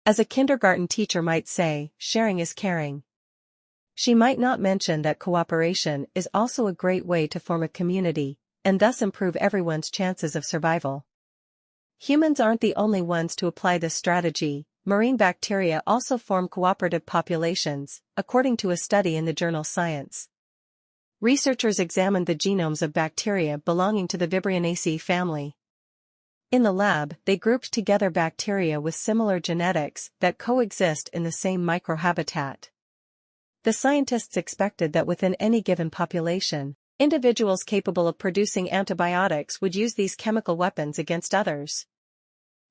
As a kindergarten teacher might say, sharing is caring. She might not mention that cooperation is also a great way to form a community, and thus improve everyone's chances of survival. Humans aren't the only ones to apply this strategy. Marine bacteria also form cooperative populations, according to a study in the journal Science. Researchers examined the genomes of bacteria belonging to the Vibrianaceae family. In the lab, they grouped together bacteria with similar genetics that coexist in the same microhabitat. The scientists expected that within any given population, individuals capable of producing antibiotics would use these chemical weapons against others.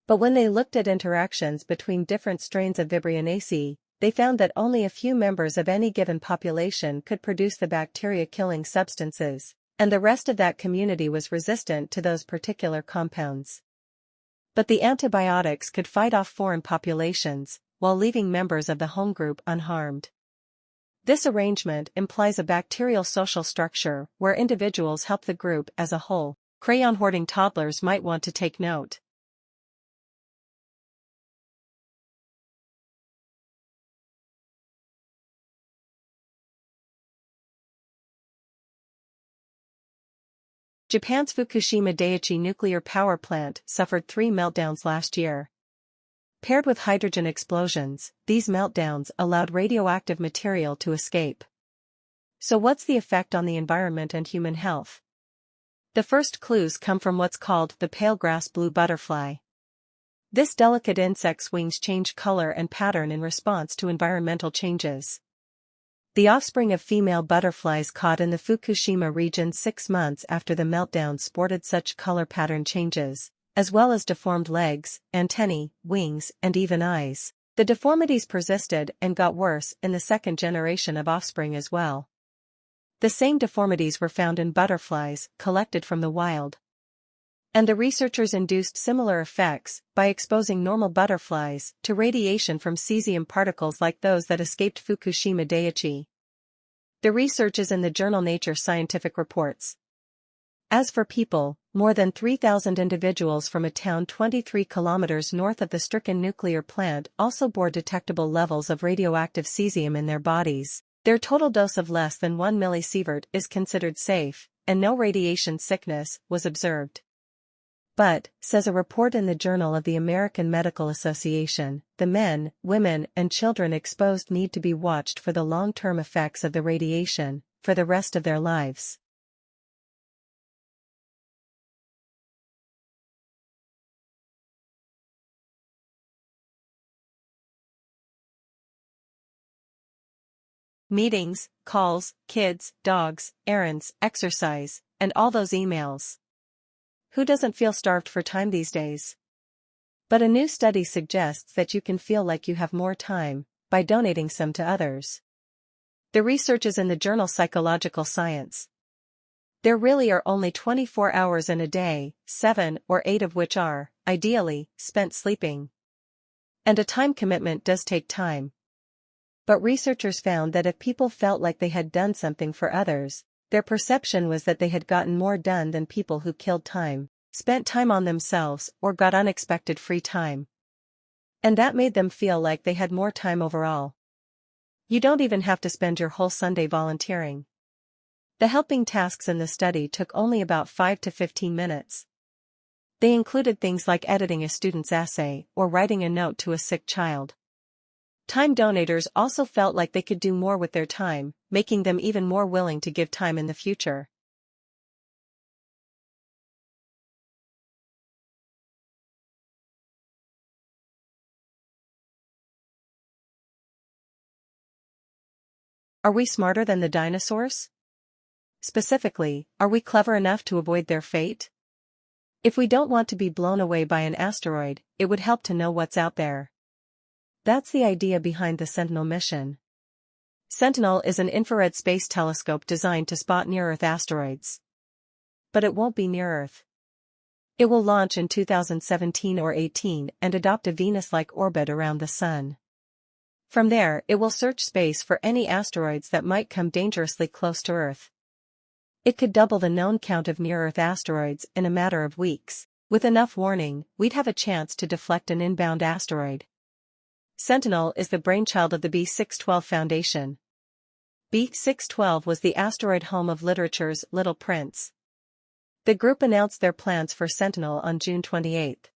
But when they looked at interactions between different strains of Vibrianaceae, they found that only a few members of any given population could produce the bacteria-killing substances, and the rest of that community was resistant to those particular compounds. But the antibiotics could fight off foreign populations, while leaving members of the home group unharmed. This arrangement implies a bacterial social structure where individuals help the group as a whole. Crayon-hoarding toddlers might want to take note. Japan's Fukushima Daiichi nuclear power plant suffered 3 meltdowns last year. Paired with hydrogen explosions, these meltdowns allowed radioactive material to escape. So what's the effect on the environment and human health? The first clues come from what's called the pale grass blue butterfly. This delicate insect's wings change color and pattern in response to environmental changes. The offspring of female butterflies caught in the Fukushima region 6 months after the meltdown sported such color pattern changes, as well as deformed legs, antennae, wings, and even eyes. The deformities persisted and got worse in the second generation of offspring as well. The same deformities were found in butterflies collected from the wild. And the researchers induced similar effects by exposing normal butterflies to radiation from cesium particles like those that escaped Fukushima Daiichi. The research is in the journal Nature Scientific Reports. As for people, more than 3,000 individuals from a town 23 kilometers north of the stricken nuclear plant also bore detectable levels of radioactive cesium in their bodies. Their total dose of less than 1 millisievert is considered safe, and no radiation sickness was observed. But, says a report in the Journal of the American Medical Association, the men, women, and children exposed need to be watched for the long-term effects of the radiation, for the rest of their lives. Meetings, calls, kids, dogs, errands, exercise, and all those emails. Who doesn't feel starved for time these days? But a new study suggests that you can feel like you have more time by donating some to others. The research is in the journal Psychological Science. There really are only 24 hours in a day, 7 or 8 of which are, ideally, spent sleeping. And a time commitment does take time. But researchers found that if people felt like they had done something for others, their perception was that they had gotten more done than people who killed time, spent time on themselves, or got unexpected free time. And that made them feel like they had more time overall. You don't even have to spend your whole Sunday volunteering. The helping tasks in the study took only about 5 to 15 minutes. They included things like editing a student's essay or writing a note to a sick child. Time donators also felt like they could do more with their time, making them even more willing to give time in the future. Are we smarter than the dinosaurs? Specifically, are we clever enough to avoid their fate? If we don't want to be blown away by an asteroid, it would help to know what's out there. That's the idea behind the Sentinel mission. Sentinel is an infrared space telescope designed to spot near-Earth asteroids. But it won't be near Earth. It will launch in 2017 or 18 and adopt a Venus-like orbit around the Sun. From there, it will search space for any asteroids that might come dangerously close to Earth. It could double the known count of near-Earth asteroids in a matter of weeks. With enough warning, we'd have a chance to deflect an inbound asteroid. Sentinel is the brainchild of the B612 Foundation. B612 was the asteroid home of literature's Little Prince. The group announced their plans for Sentinel on June 28.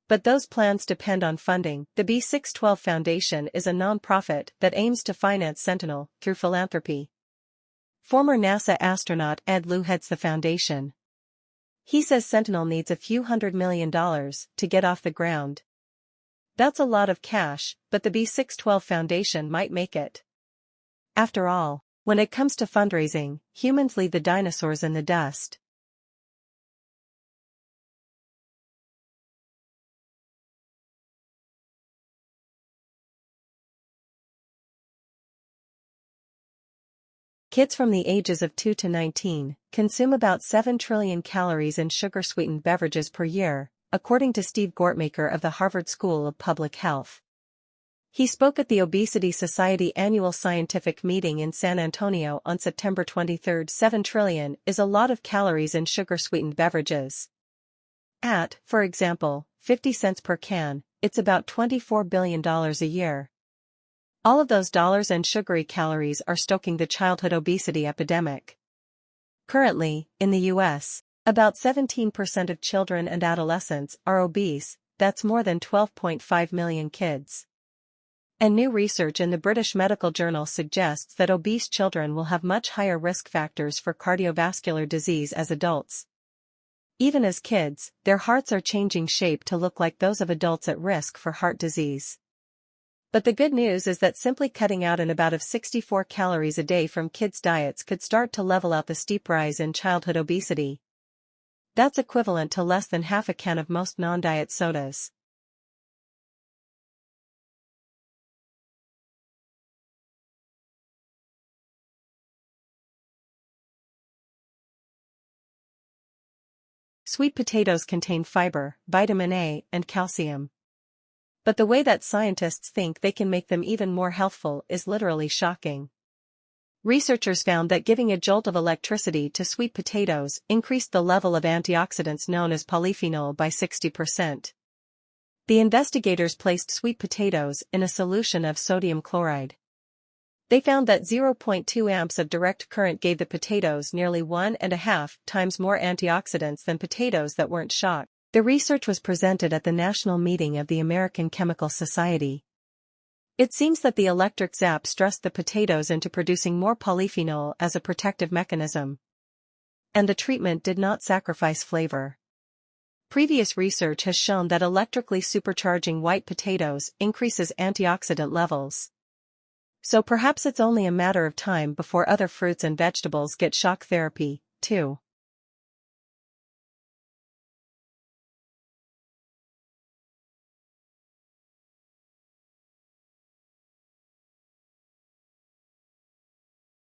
But those plans depend on funding. The B612 Foundation is a non-profit that aims to finance Sentinel through philanthropy. Former NASA astronaut Ed Lu heads the foundation. He says Sentinel needs a few $100 million to get off the ground. That's a lot of cash, but the B612 Foundation might make it. After all, when it comes to fundraising, humans leave the dinosaurs in the dust. Kids from the ages of 2 to 19 consume about 7 trillion calories in sugar-sweetened beverages per year, according to Steve Gortmaker of the Harvard School of Public Health. He spoke at the Obesity Society annual scientific meeting in San Antonio on September 23. 7 trillion is a lot of calories in sugar-sweetened beverages. At, for example, 50 cents per can, it's about $24 billion a year. All of those dollars and sugary calories are stoking the childhood obesity epidemic. Currently, in the U.S., about 17% of children and adolescents are obese. That's more than 12.5 million kids. And new research in the British Medical Journal suggests that obese children will have much higher risk factors for cardiovascular disease as adults. Even as kids, their hearts are changing shape to look like those of adults at risk for heart disease. But the good news is that simply cutting out an about of 64 calories a day from kids' diets could start to level out the steep rise in childhood obesity. That's equivalent to less than half a can of most non-diet sodas. Sweet potatoes contain fiber, vitamin A, and calcium. But the way that scientists think they can make them even more healthful is literally shocking. Researchers found that giving a jolt of electricity to sweet potatoes increased the level of antioxidants known as polyphenol by 60%. The investigators placed sweet potatoes in a solution of sodium chloride. They found that 0.2 amps of direct current gave the potatoes nearly 1.5 times more antioxidants than potatoes that weren't shocked. The research was presented at the national meeting of the American Chemical Society. It seems that the electric zap stressed the potatoes into producing more polyphenol as a protective mechanism. And the treatment did not sacrifice flavor. Previous research has shown that electrically supercharging white potatoes increases antioxidant levels. So perhaps it's only a matter of time before other fruits and vegetables get shock therapy, too.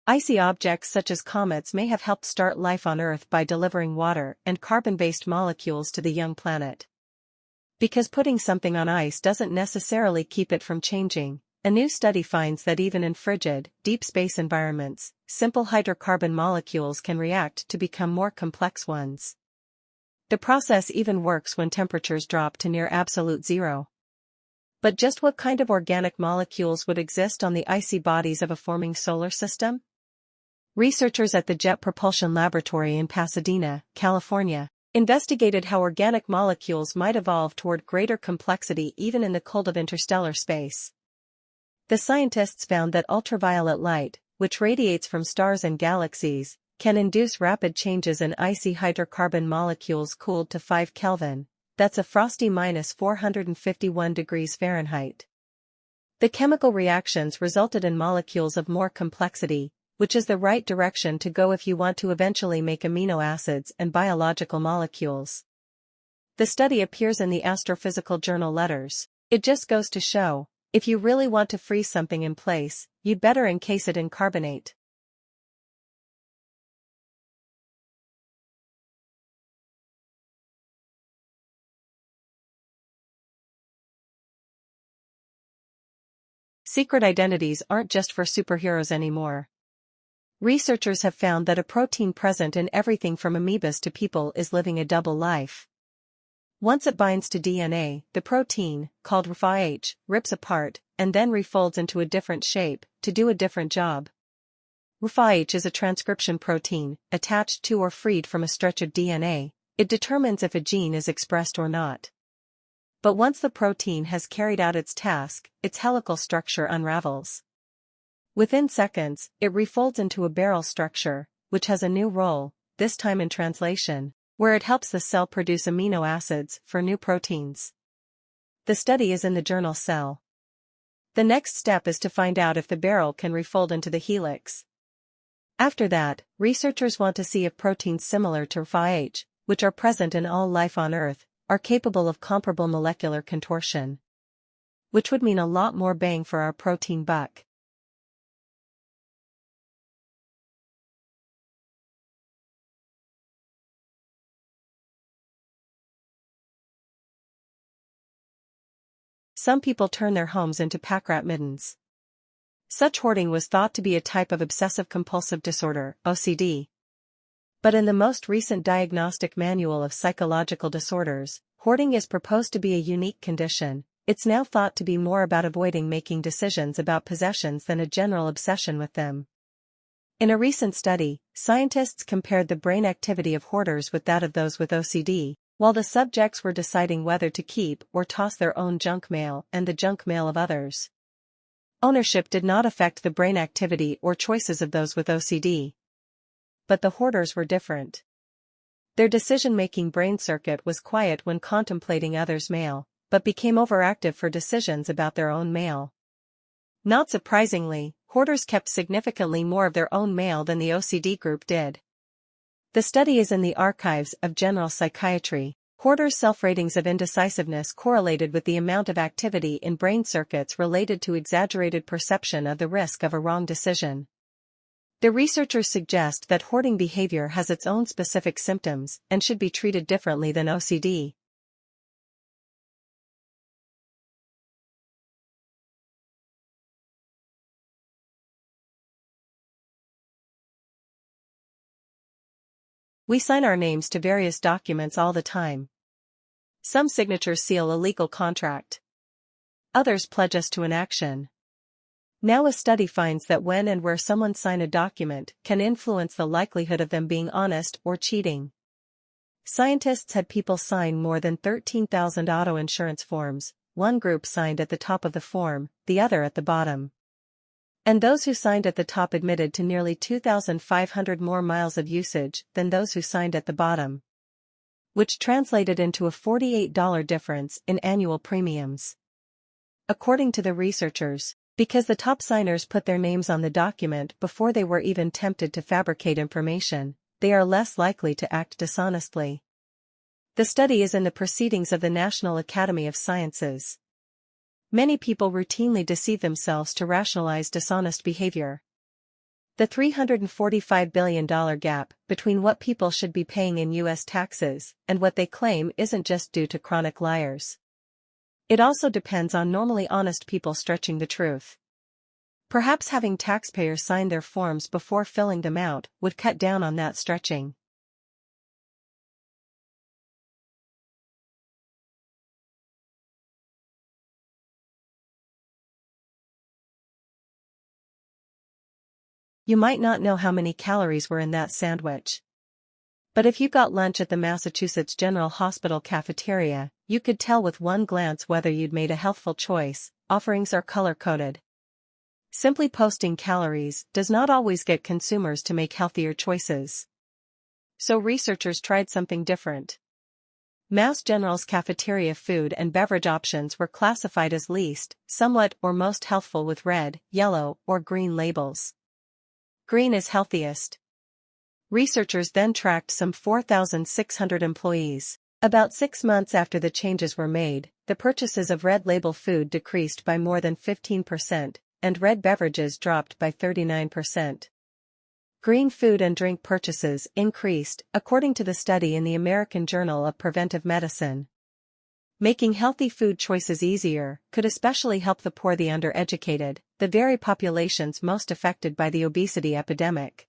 Icy objects such as comets may have helped start life on Earth by delivering water and carbon-based molecules to the young planet. Because putting something on ice doesn't necessarily keep it from changing, a new study finds that even in frigid, deep space environments, simple hydrocarbon molecules can react to become more complex ones. The process even works when temperatures drop to near absolute zero. But just what kind of organic molecules would exist on the icy bodies of a forming solar system? Researchers at the Jet Propulsion Laboratory in Pasadena, California, investigated how organic molecules might evolve toward greater complexity even in the cold of interstellar space. The scientists found that ultraviolet light, which radiates from stars and galaxies, can induce rapid changes in icy hydrocarbon molecules cooled to 5 Kelvin. That's a frosty minus 451 degrees Fahrenheit. The chemical reactions resulted in molecules of more complexity, which is the right direction to go if you want to eventually make amino acids and biological molecules. The study appears in the Astrophysical Journal Letters. It just goes to show, if you really want to freeze something in place, you'd better encase it in carbonate. Secret identities aren't just for superheroes anymore. Researchers have found that a protein present in everything from amoebas to people is living a double life. Once it binds to DNA, the protein, called RFAH, rips apart, and then refolds into a different shape, to do a different job. RFAH is a transcription protein, attached to or freed from a stretch of DNA. It determines if a gene is expressed or not. But once the protein has carried out its task, its helical structure unravels. Within seconds, it refolds into a barrel structure, which has a new role, this time in translation, where it helps the cell produce amino acids for new proteins. The study is in the journal Cell. The next step is to find out if the barrel can refold into the helix. After that, researchers want to see if proteins similar to RFAH, which are present in all life on Earth, are capable of comparable molecular contortion. Which would mean a lot more bang for our protein buck. Some people turn their homes into pack-rat middens. Such hoarding was thought to be a type of obsessive-compulsive disorder, OCD. But in the most recent Diagnostic Manual of Psychological Disorders, hoarding is proposed to be a unique condition. It's now thought to be more about avoiding making decisions about possessions than a general obsession with them. In a recent study, scientists compared the brain activity of hoarders with that of those with OCD, while the subjects were deciding whether to keep or toss their own junk mail and the junk mail of others. Ownership did not affect the brain activity or choices of those with OCD. But the hoarders were different. Their decision-making brain circuit was quiet when contemplating others' mail, but became overactive for decisions about their own mail. Not surprisingly, hoarders kept significantly more of their own mail than the OCD group did. The study is in the Archives of General Psychiatry. Hoarders' self-ratings of indecisiveness correlated with the amount of activity in brain circuits related to exaggerated perception of the risk of a wrong decision. The researchers suggest that hoarding behavior has its own specific symptoms and should be treated differently than OCD. We sign our names to various documents all the time. Some signatures seal a legal contract. Others pledge us to an action. Now a study finds that when and where someone signs a document can influence the likelihood of them being honest or cheating. Scientists had people sign more than 13,000 auto insurance forms. One group signed at the top of the form, the other at the bottom. And those who signed at the top admitted to nearly 2,500 more miles of usage than those who signed at the bottom, which translated into a $48 difference in annual premiums. According to the researchers, because the top signers put their names on the document before they were even tempted to fabricate information, they are less likely to act dishonestly. The study is in the Proceedings of the National Academy of Sciences. Many people routinely deceive themselves to rationalize dishonest behavior. The $345 billion gap between what people should be paying in U.S. taxes and what they claim isn't just due to chronic liars. It also depends on normally honest people stretching the truth. Perhaps having taxpayers sign their forms before filling them out would cut down on that stretching. You might not know how many calories were in that sandwich. But if you got lunch at the Massachusetts General Hospital cafeteria, you could tell with one glance whether you'd made a healthful choice. Offerings are color-coded. Simply posting calories does not always get consumers to make healthier choices. So researchers tried something different. Mass General's cafeteria food and beverage options were classified as least, somewhat, or most healthful with red, yellow, or green labels. Green is healthiest. Researchers then tracked some 4,600 employees. About 6 months after the changes were made, the purchases of red label food decreased by more than 15%, and red beverages dropped by 39%. Green food and drink purchases increased, according to the study in the American Journal of Preventive Medicine. Making healthy food choices easier could especially help the poor, the undereducated, the very populations most affected by the obesity epidemic.